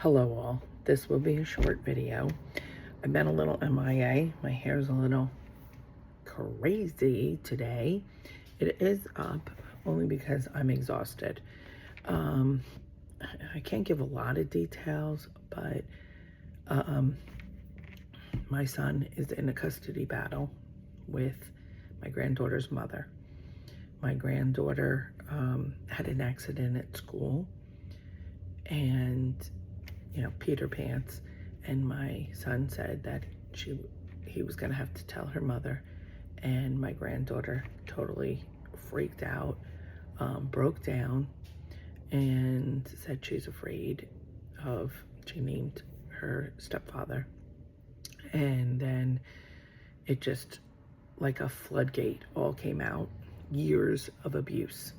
Hello all, this will be a short video. I've been a little MIA, my hair's a little crazy today. It is up only because I'm exhausted. I can't give a lot of details, but my son is in a custody battle with my granddaughter's mother. My granddaughter had an accident at school and Peter Pants, and my son said that he was gonna have to tell her mother, and my granddaughter totally freaked out, broke down, and said she's afraid of, she named her stepfather, and then it just, like a floodgate, all came out. Years of abuse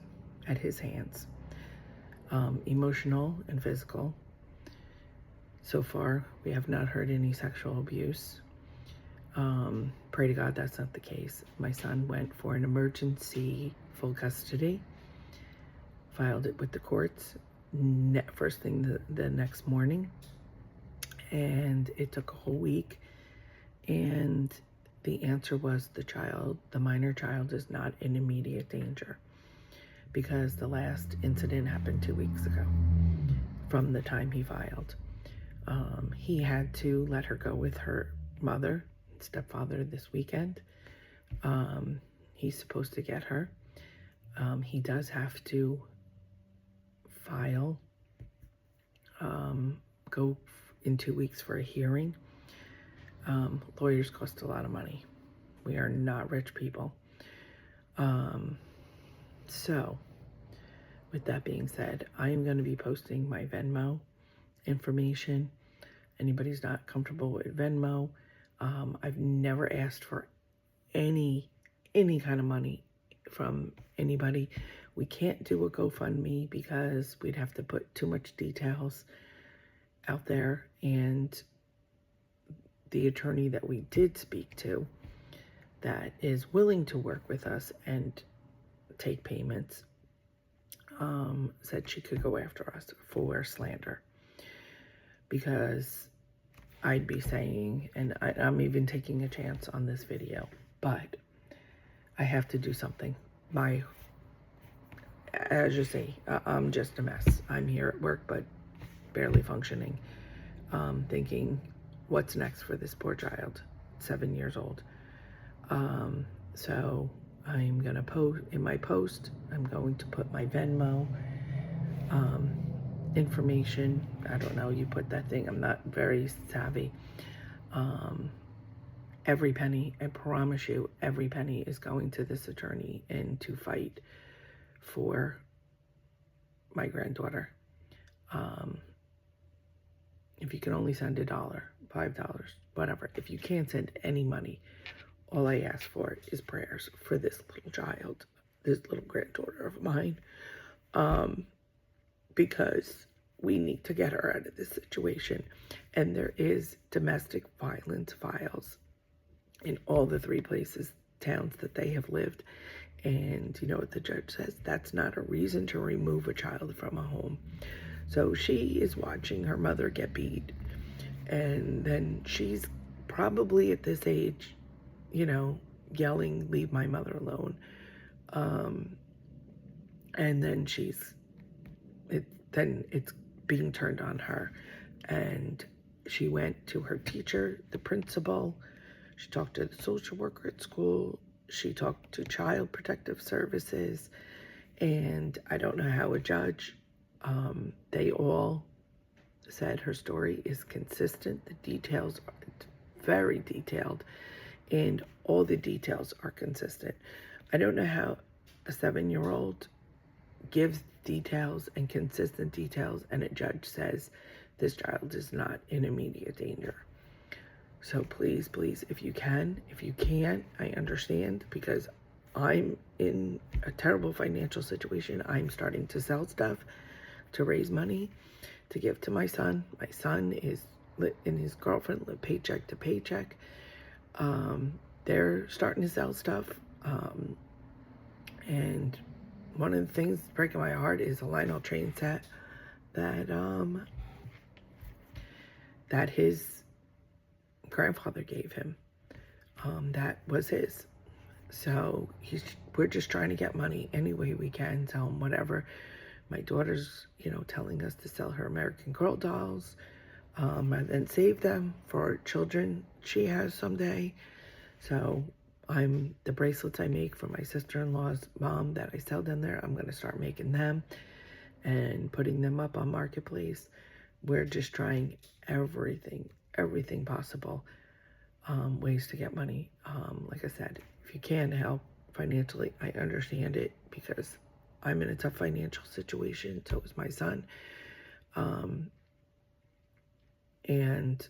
at his hands, emotional and physical. So far, we have not heard any sexual abuse. Pray to God that's not the case. My son went for an emergency full custody, filed it with the courts first thing the next morning, and it took a whole week, and the answer was the minor child is not in immediate danger, because the last incident happened 2 weeks ago from the time he filed. He had to let her go with her mother and stepfather this weekend. He's supposed to get her. He does have to file, go in 2 weeks for a hearing. Lawyers cost a lot of money. We are not rich people. So, with that being said, I am going to be posting my Venmo information. Anybody's not comfortable with Venmo, I've never asked for any kind of money from anybody. We can't do a GoFundMe because we'd have to put too much details out there, and the attorney that we did speak to that is willing to work with us and take payments said she could go after us for slander, because I'd be saying, and I'm even taking a chance on this video, but I have to do something. As you see, I'm just a mess. I'm here at work, but barely functioning, thinking, what's next for this poor child, 7 years old. So I'm gonna post, in my post, I'm going to put my Venmo information. I don't know, you put that thing, I'm not very savvy. Every penny, I promise you, every penny is going to this attorney and to fight for my granddaughter. If you can only send $1, $5, whatever. If you can't send any money, all I ask for is prayers for this little child, this little granddaughter of mine, because we need to get her out of this situation. And there is domestic violence files in all the 3 towns that they have lived. And you know what the judge says? That's not a reason to remove a child from a home. So she is watching her mother get beat, and then she's probably at this age, yelling, "Leave my mother alone." And then it's being turned on her. And she went to her teacher, the principal. She talked to the social worker at school. She talked to Child Protective Services. And I don't know how a judge, they all said her story is consistent. The details are very detailed, and all the details are consistent. I don't know how a 7-year-old gives details and consistent details, and a judge says this child is not in immediate danger. So please, please, if you can, if you can't, I understand, because I'm in a terrible financial situation. I'm starting to sell stuff to raise money to give to my son. My son and his girlfriend live paycheck to paycheck. They're starting to sell stuff. And one of the things breaking my heart is a Lionel train set that that his grandfather gave him. That was his. So we're just trying to get money any way we can, sell him whatever. My daughter's, telling us to sell her American Girl dolls, and then save them for children she has someday. So the bracelets I make for my sister-in-law's mom that I sell down there, I'm going to start making them and putting them up on Marketplace. We're just trying everything possible, ways to get money. Like I said, if you can help financially, I understand it because I'm in a tough financial situation. So is my son. And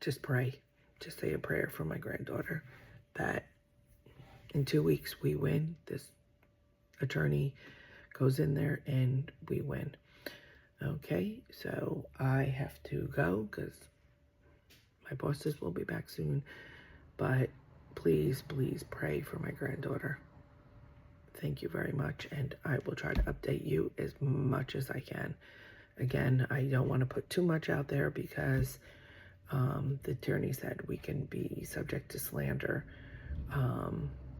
just pray. Just say a prayer for my granddaughter that in 2 weeks we win. This attorney goes in there and we win. Okay, so I have to go because my bosses will be back soon. But please pray for my granddaughter. Thank you very much, and I will try to update you as much as I can. Again, I don't want to put too much out there because the attorney said we can be subject to slander,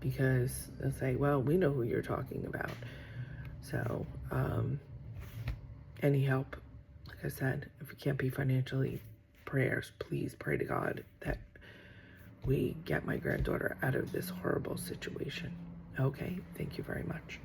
because they'll say, well, we know who you're talking about. So any help, like I said, if we can't be financially, prayers, please pray to God that we get my granddaughter out of this horrible situation. Okay, thank you very much.